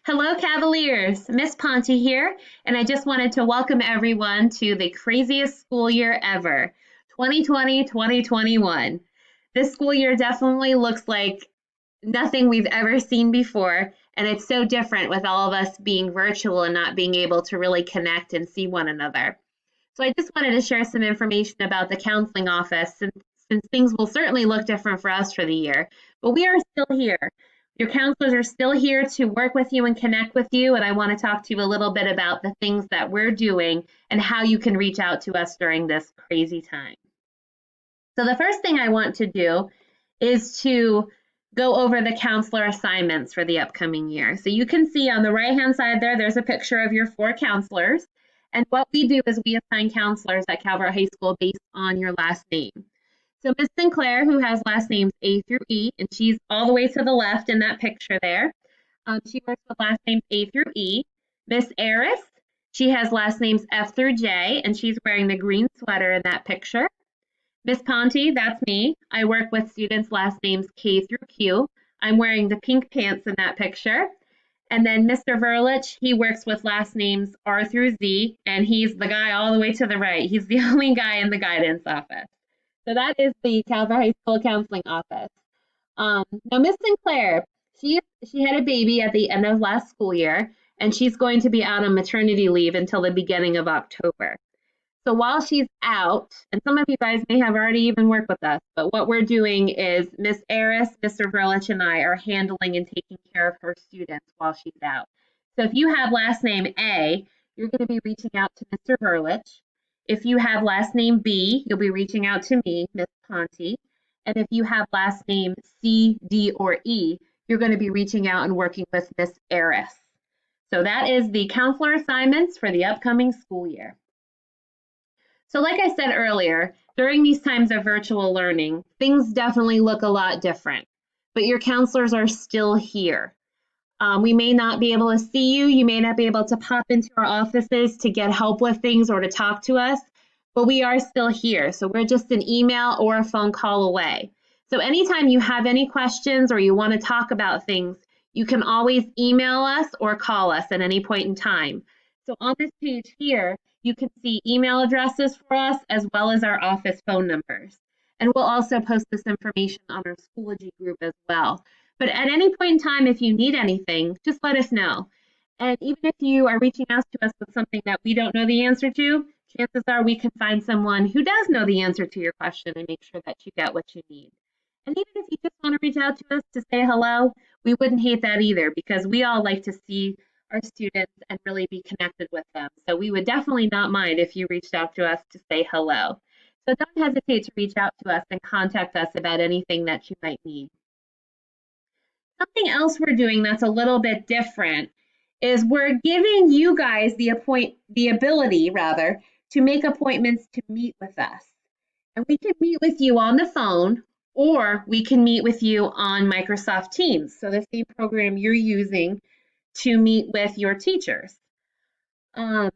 Hello, Cavaliers. Miss Ponte here, and I just wanted to welcome everyone to the craziest school year ever, 2020-2021. This school year definitely looks like nothing we've ever seen before, and it's so different with all of us being virtual and not being able to really connect and see one another. So I just wanted to share some information about the counseling office since things will certainly look different for us for the year, but we are still here. Your counselors are still here to work with you and connect with you, and I want to talk to you a little bit about the things that we're doing and how you can reach out to us during this crazy time. So the first thing I want to do is to go over the counselor assignments for the upcoming year. So you can see on the right-hand side there's a picture of your 4 counselors. And what we do is we assign counselors at Calvert High School based on your last name. So Miss Sinclair, who has last names A through E, and she's all the way to the left in that picture there. She works with last names A through E. Miss Eris, she has last names F through J, and she's wearing the green sweater in that picture. Miss Ponte, that's me. I work with students' last names K through Q. I'm wearing the pink pants in that picture. And then Mr. Verlich, he works with last names R through Z, and he's the guy all the way to the right. He's the only guy in the guidance office. So that is the Calvert High School Counseling Office. Now, Miss Sinclair, she had a baby at the end of last school year, and she's going to be out on maternity leave until the beginning of October. So while she's out, and some of you guys may have already even worked with us, but what we're doing is Miss Eris, Mr. Verlich, and I are handling and taking care of her students while she's out. So if you have last name A, you're going to be reaching out to Mr. Verlich. If you have last name B, you'll be reaching out to me, Miss Ponte. And if you have last name C, D, or E, you're going to be reaching out and working with Miss Eris. So that is the counselor assignments for the upcoming school year. So like I said earlier, during these times of virtual learning, things definitely look a lot different, but your counselors are still here. We may not be able to see you. You may not be able to pop into our offices to get help with things or to talk to us, but we are still here. So we're just an email or a phone call away. So anytime you have any questions or you want to talk about things, you can always email us or call us at any point in time. So on this page here, you can see email addresses for us as well as our office phone numbers. And we'll also post this information on our Schoology group as well. But at any point in time, if you need anything, just let us know. And even if you are reaching out to us with something that we don't know the answer to, chances are we can find someone who does know the answer to your question and make sure that you get what you need. And even if you just want to reach out to us to say hello, we wouldn't hate that either, because we all like to see our students and really be connected with them. So we would definitely not mind if you reached out to us to say hello. So don't hesitate to reach out to us and contact us about anything that you might need. Something else we're doing that's a little bit different is we're giving you guys the ability to make appointments to meet with us. And we can meet with you on the phone, or we can meet with you on Microsoft Teams. So the same program you're using to meet with your teachers. We're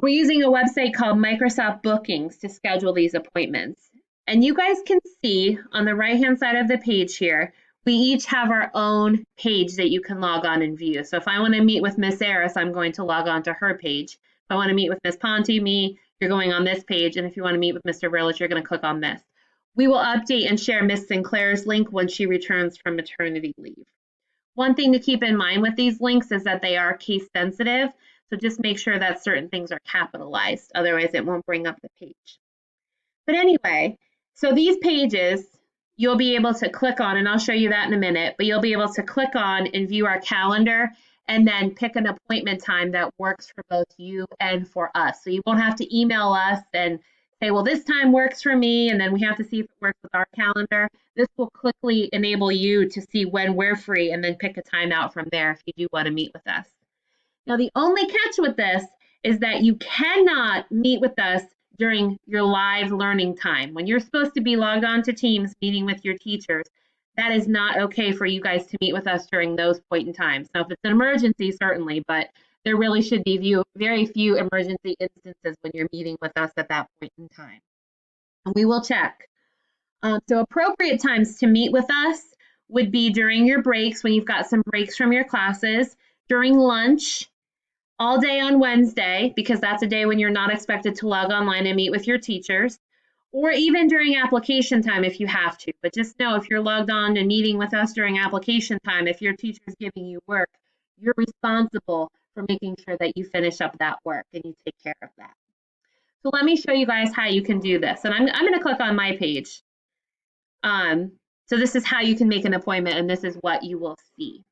using a website called Microsoft Bookings to schedule these appointments. And you guys can see on the right-hand side of the page here, we each have our own page that you can log on and view. So if I want to meet with Miss Eris, I'm going to log on to her page. If I want to meet with Miss Ponte, you're going on this page. And if you want to meet with Mr. Verlich, you're going to click on this. We will update and share Miss Sinclair's link when she returns from maternity leave. One thing to keep in mind with these links is that they are case sensitive. So just make sure that certain things are capitalized. Otherwise, it won't bring up the page. But anyway, so these pages, you'll be able to click on, and I'll show you that in a minute, but you'll be able to click on and view our calendar and then pick an appointment time that works for both you and for us. So you won't have to email us and say, well, this time works for me, and then we have to see if it works with our calendar. This will quickly enable you to see when we're free and then pick a time out from there if you do want to meet with us. Now, the only catch with this is that you cannot meet with us during your live learning time. When you're supposed to be logged on to Teams meeting with your teachers, that is not okay for you guys to meet with us during those point in times. Now, if it's an emergency, certainly, but there really should be very few emergency instances when you're meeting with us at that point in time. And we will check. So appropriate times to meet with us would be during your breaks, when you've got some breaks from your classes, during lunch, all day on Wednesday, because that's a day when you're not expected to log online and meet with your teachers, or even during application time if you have to. But just know if you're logged on and meeting with us during application time, if your teacher's giving you work, you're responsible for making sure that you finish up that work and you take care of that. So let me show you guys how you can do this. And I'm going to click on my page. So this is how you can make an appointment, and this is what you will see.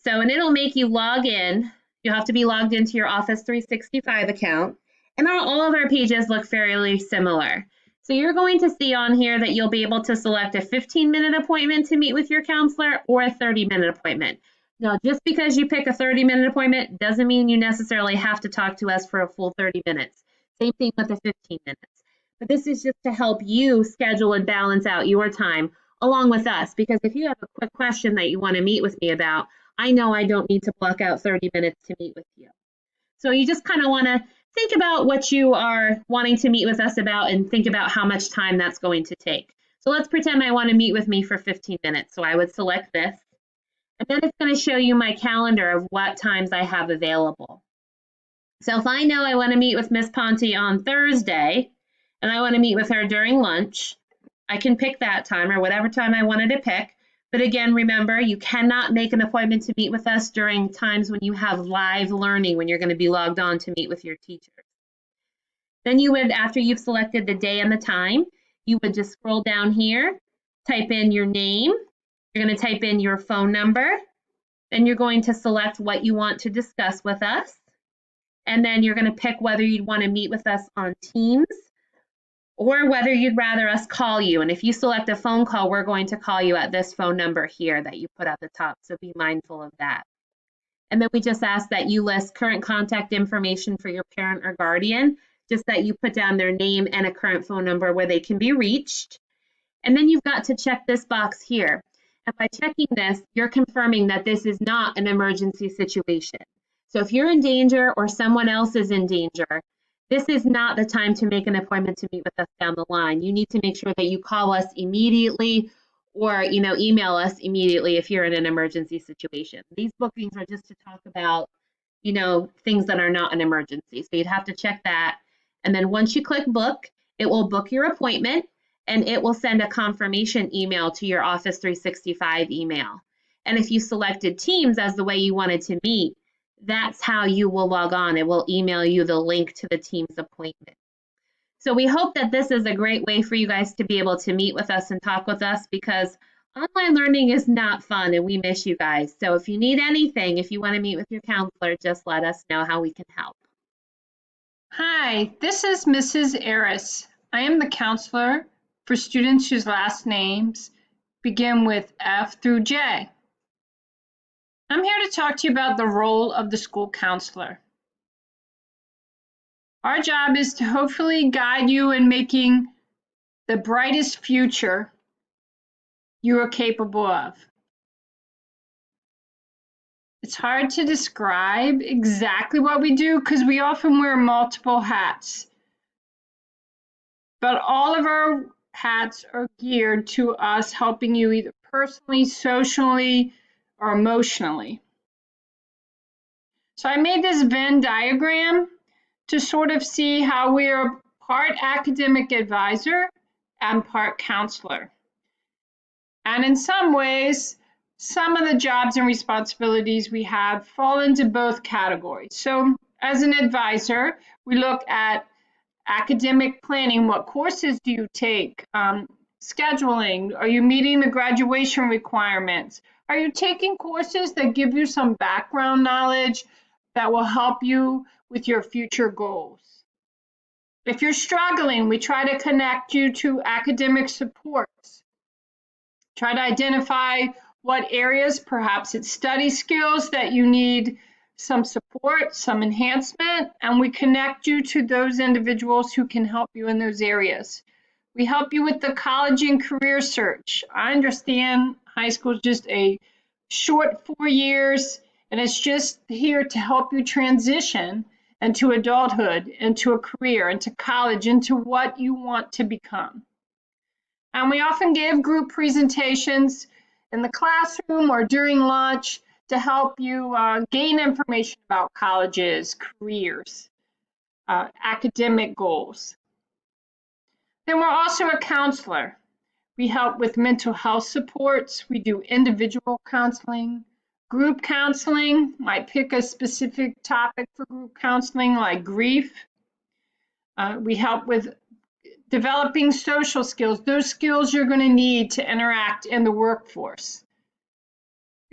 So, and it'll make you log in. You'll have to be logged into your Office 365 account. And all of our pages look fairly similar. So you're going to see on here that you'll be able to select a 15-minute appointment to meet with your counselor or a 30-minute appointment. Now, just because you pick a 30-minute appointment doesn't mean you necessarily have to talk to us for a full 30 minutes. Same thing with the 15 minutes. But this is just to help you schedule and balance out your time along with us. Because if you have a quick question that you want to meet with me about, I know I don't need to block out 30 minutes to meet with you. So you just kind of want to think about what you are wanting to meet with us about and think about how much time that's going to take. So let's pretend I want to meet with me for 15 minutes. So I would select this. And then it's going to show you my calendar of what times I have available. So if I know I want to meet with Miss Ponte on Thursday, and I want to meet with her during lunch, I can pick that time or whatever time I wanted to pick. But again, remember, you cannot make an appointment to meet with us during times when you have live learning, when you're going to be logged on to meet with your teacher. Then you would, after you've selected the day and the time, you would just scroll down here, type in your name. You're going to type in your phone number. Then you're going to select what you want to discuss with us. And then you're going to pick whether you'd want to meet with us on Teams or whether you'd rather us call you. And if you select a phone call, we're going to call you at this phone number here that you put at the top. So be mindful of that. And then we just ask that you list current contact information for your parent or guardian, just that you put down their name and a current phone number where they can be reached. And then you've got to check this box here. And by checking this, you're confirming that this is not an emergency situation. So if you're in danger or someone else is in danger, this is not the time to make an appointment to meet with us down the line. You need to make sure that you call us immediately or, email us immediately if you're in an emergency situation. These bookings are just to talk about, things that are not an emergency. So you'd have to check that. And then once you click book, it will book your appointment and it will send a confirmation email to your Office 365 email. And if you selected Teams as the way you wanted to meet, that's how you will log on. It will email you the link to the Teams appointment. So we hope that this is a great way for you guys to be able to meet with us and talk with us, because online learning is not fun and we miss you guys. So if you need anything, if you want to meet with your counselor, just let us know how we can help. Hi, this is Mrs. Eris. I am the counselor for students whose last names begin with F through J. I'm here to talk to you about the role of the school counselor. Our job is to hopefully guide you in making the brightest future you are capable of. It's hard to describe exactly what we do because we often wear multiple hats. But all of our hats are geared to us helping you either personally, socially, or emotionally. So I made this Venn diagram to sort of see how we are part academic advisor and part counselor. And in some ways, some of the jobs and responsibilities we have fall into both categories. So as an advisor, we look at academic planning. What courses do you take? Scheduling. Are you meeting the graduation requirements? Are you taking courses that give you some background knowledge that will help you with your future goals? If you're struggling, we try to connect you to academic supports. Try to identify what areas, perhaps it's study skills, that you need some support, some enhancement, and we connect you to those individuals who can help you in those areas. We help you with the college and career search. I understand high school is just a short 4 years, and it's just here to help you transition into adulthood, into a career, into college, into what you want to become. And we often give group presentations in the classroom or during lunch to help you gain information about colleges, careers, academic goals. Then we're also a counselor. We help with mental health supports. We do individual counseling, group counseling, might pick a specific topic for group counseling like grief. We help with developing social skills, those skills you're going to need to interact in the workforce.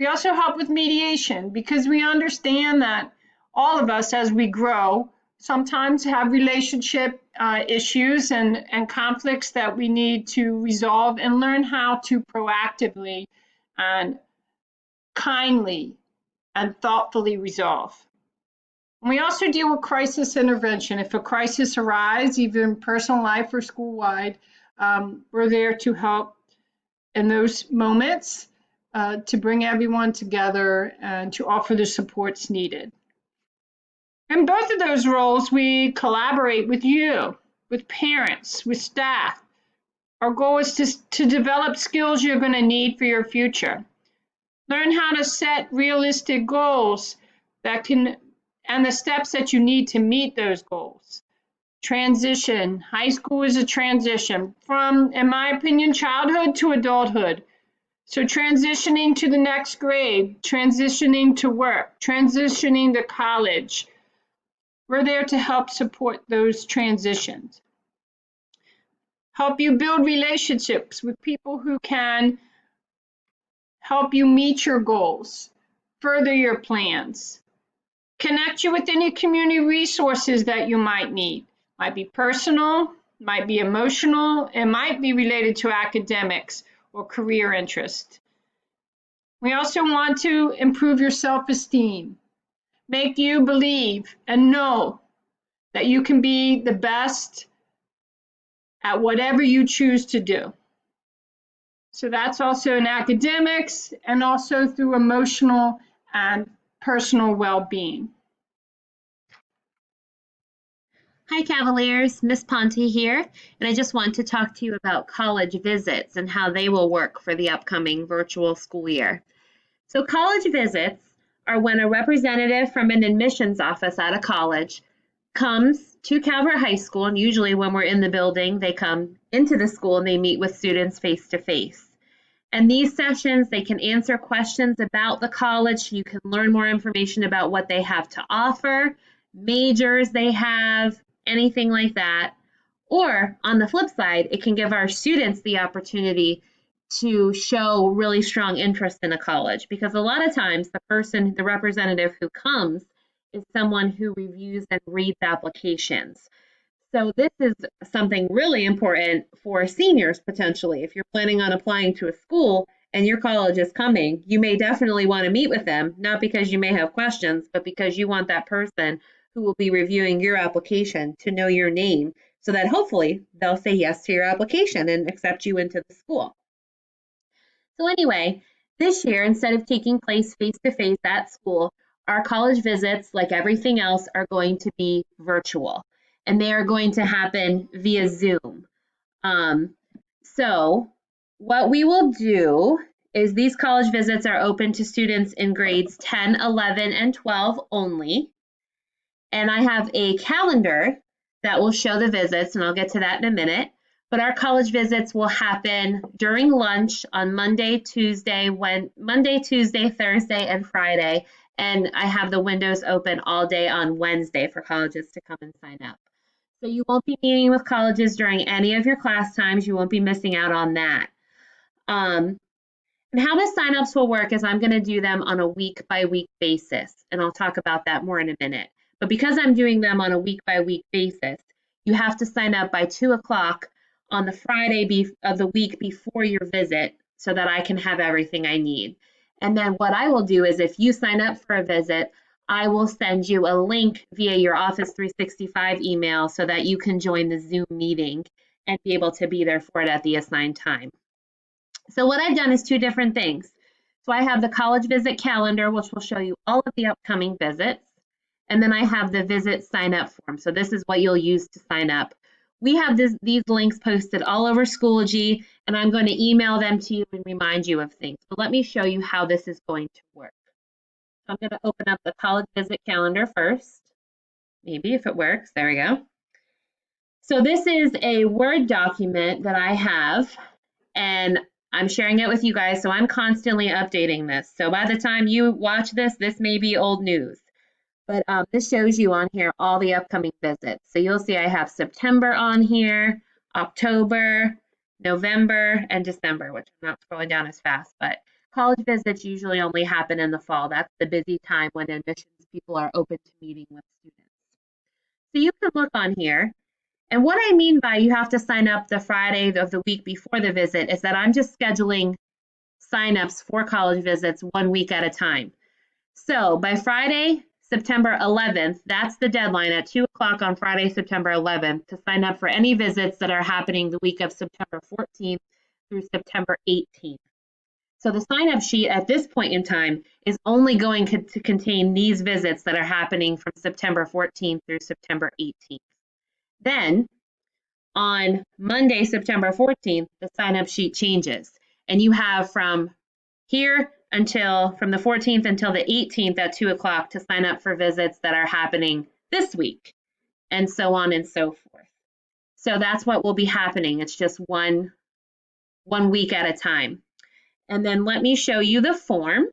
We also help with mediation because we understand that all of us, as we grow, sometimes have relationship issues and conflicts that we need to resolve and learn how to proactively and kindly and thoughtfully resolve. And we also deal with crisis intervention. If a crisis arises, either in personal life or school-wide, we're there to help in those moments to bring everyone together and to offer the supports needed. In both of those roles, we collaborate with you, with parents, with staff. Our goal is to develop skills you're going to need for your future. Learn how to set realistic goals and the steps that you need to meet those goals. Transition. High school is a transition from, in my opinion, childhood to adulthood. So transitioning to the next grade, transitioning to work, transitioning to college. We're there to help support those transitions. Help you build relationships with people who can help you meet your goals, further your plans. Connect you with any community resources that you might need. Might be personal, might be emotional, it might be related to academics or career interest. We also want to improve your self-esteem, make you believe and know that you can be the best at whatever you choose to do. So that's also in academics and also through emotional and personal well-being. Hi Cavaliers, Miss Ponte here, and I just want to talk to you about college visits and how they will work for the upcoming virtual school year. So college visits are when a representative from an admissions office at a college comes to Calvert High School, and usually when we're in the building, they come into the school and they meet with students face to face. And these sessions, they can answer questions about the college. You can learn more information about what they have to offer, majors they have, anything like that. Or on the flip side, it can give our students the opportunity to show really strong interest in a college, because a lot of times the representative who comes is someone who reviews and reads applications. So this is something really important for seniors potentially. If you're planning on applying to a school and your college is coming, you may definitely want to meet with them, not because you may have questions, but because you want that person who will be reviewing your application to know your name so that hopefully they'll say yes to your application and accept you into the school. So anyway, this year, instead of taking place face-to-face at school, our college visits, like everything else, are going to be virtual, and they are going to happen via Zoom. So what we will do is these college visits are open to students in grades 10, 11, and 12 only. And I have a calendar that will show the visits, and I'll get to that in a minute. But our college visits will happen during lunch on Monday, Tuesday, Thursday, and Friday. And I have the windows open all day on Wednesday for colleges to come and sign up. So you won't be meeting with colleges during any of your class times. You won't be missing out on that. And how the signups will work is I'm going to do them on a week-by-week basis, and I'll talk about that more in a minute. But because I'm doing them on a week-by-week basis, you have to sign up by 2 o'clock on the Friday of the week before your visit so that I can have everything I need. And then what I will do is if you sign up for a visit, I will send you a link via your Office 365 email so that you can join the Zoom meeting and be able to be there for it at the assigned time. So what I've done is two different things. So I have the college visit calendar, which will show you all of the upcoming visits. And then I have the visit sign up form. So this is what you'll use to sign up we have these links posted all over Schoology, and I'm going to email them to you and remind you of things. But let me show you how this is going to work. So I'm going to open up the college visit calendar first. Maybe if it works, there we go. So this is a Word document that I have, and I'm sharing it with you guys, so I'm constantly updating this. So by the time you watch this, this may be old news. But this shows you on here all the upcoming visits. So you'll see I have September on here, October, November, and December, which I'm not scrolling down as fast. But college visits usually only happen in the fall. That's the busy time when admissions people are open to meeting with students. So you can look on here. And what I mean by you have to sign up the Friday of the week before the visit is that I'm just scheduling signups for college visits 1 week at a time. So by Friday, September 11th, that's the deadline at 2 o'clock on Friday, September 11th to sign up for any visits that are happening the week of September 14th through September 18th. So the sign-up sheet at this point in time is only going to contain these visits that are happening from September 14th through September 18th. Then on Monday, September 14th, the sign-up sheet changes. And you have from here from the 14th until the 18th at 2 o'clock to sign up for visits that are happening this week, and so on and so forth. So that's what will be happening. It's just one week at a time. And then let me show you the form.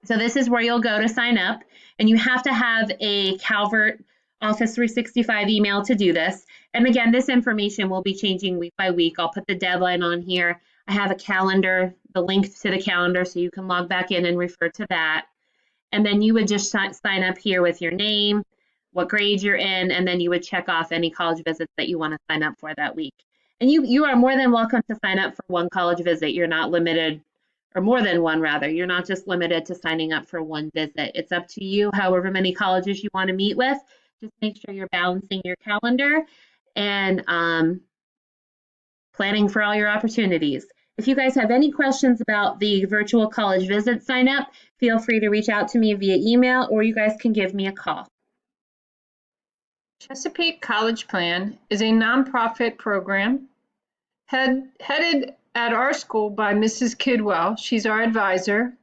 So this is where you'll go to sign up, and you have to have a Calvert Office 365 email to do this. And again, this information will be changing week by week. I'll put the deadline on here. I have a calendar, the link to the calendar, so you can log back in and refer to that. And then you would just sign up here with your name, what grade you're in, and then you would check off any college visits that you want to sign up for that week. And you are more than welcome to sign up for one college visit. You're not limited, or more than one rather. You're not just limited to signing up for one visit. It's up to you, however many colleges you want to meet with. Just make sure you're balancing your calendar and planning for all your opportunities. If you guys have any questions about the virtual college visit sign up, feel free to reach out to me via email, or you guys can give me a call. Chesapeake College Plan is a nonprofit program headed at our school by Mrs. Kidwell. She's our advisor.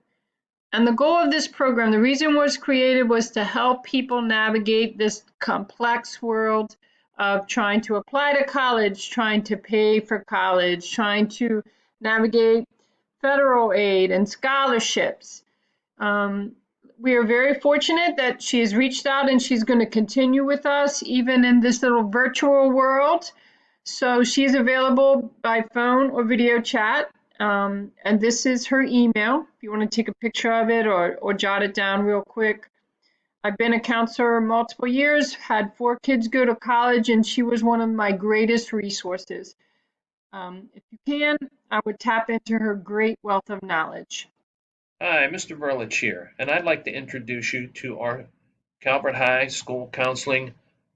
And the goal of this program, the reason it was created, was to help people navigate this complex world of trying to apply to college, trying to pay for college, trying to navigate federal aid and scholarships. We are very fortunate that she has reached out and she's going to continue with us even in this little virtual world. So she's available by phone or video chat. And this is her email if you want to take a picture of it or jot it down real quick. I've been a counselor multiple years, had 4 kids go to college, and she was one of my greatest resources. If you can, I would tap into her great wealth of knowledge. Hi, Mr. Verlich here, and I'd like to introduce you to our Calvert High School Counseling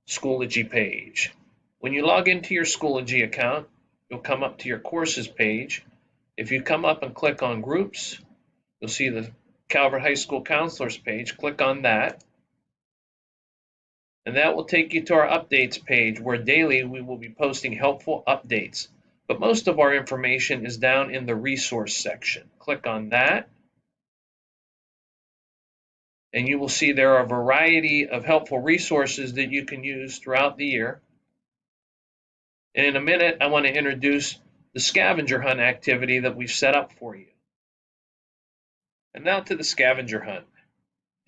Schoology page. When you log into your Schoology account, you'll come up to your courses page. If you come up and click on groups, you'll see the Calvert High School Counselors page. Click on that. And that will take you to our updates page where daily we will be posting helpful updates. But most of our information is down in the resource section. Click on that. And you will see there are a variety of helpful resources that you can use throughout the year. And in a minute, I want to introduce the scavenger hunt activity that we've set up for you. And now to the scavenger hunt.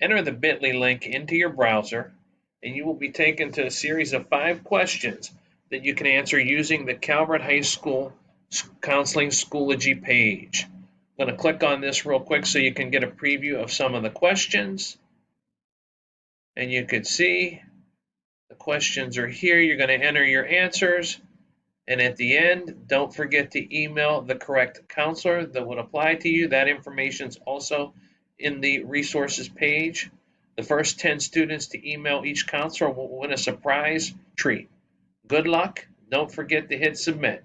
Enter the bit.ly link into your browser, and you will be taken to a series of 5 questions that you can answer using the Calvert High School Counseling Schoology page. I'm going to click on this real quick so you can get a preview of some of the questions. And you can see the questions are here. You're going to enter your answers. And at the end, don't forget to email the correct counselor that would apply to you. That information is also in the resources page. The first 10 students to email each counselor will win a surprise treat. Good luck. Don't forget to hit submit.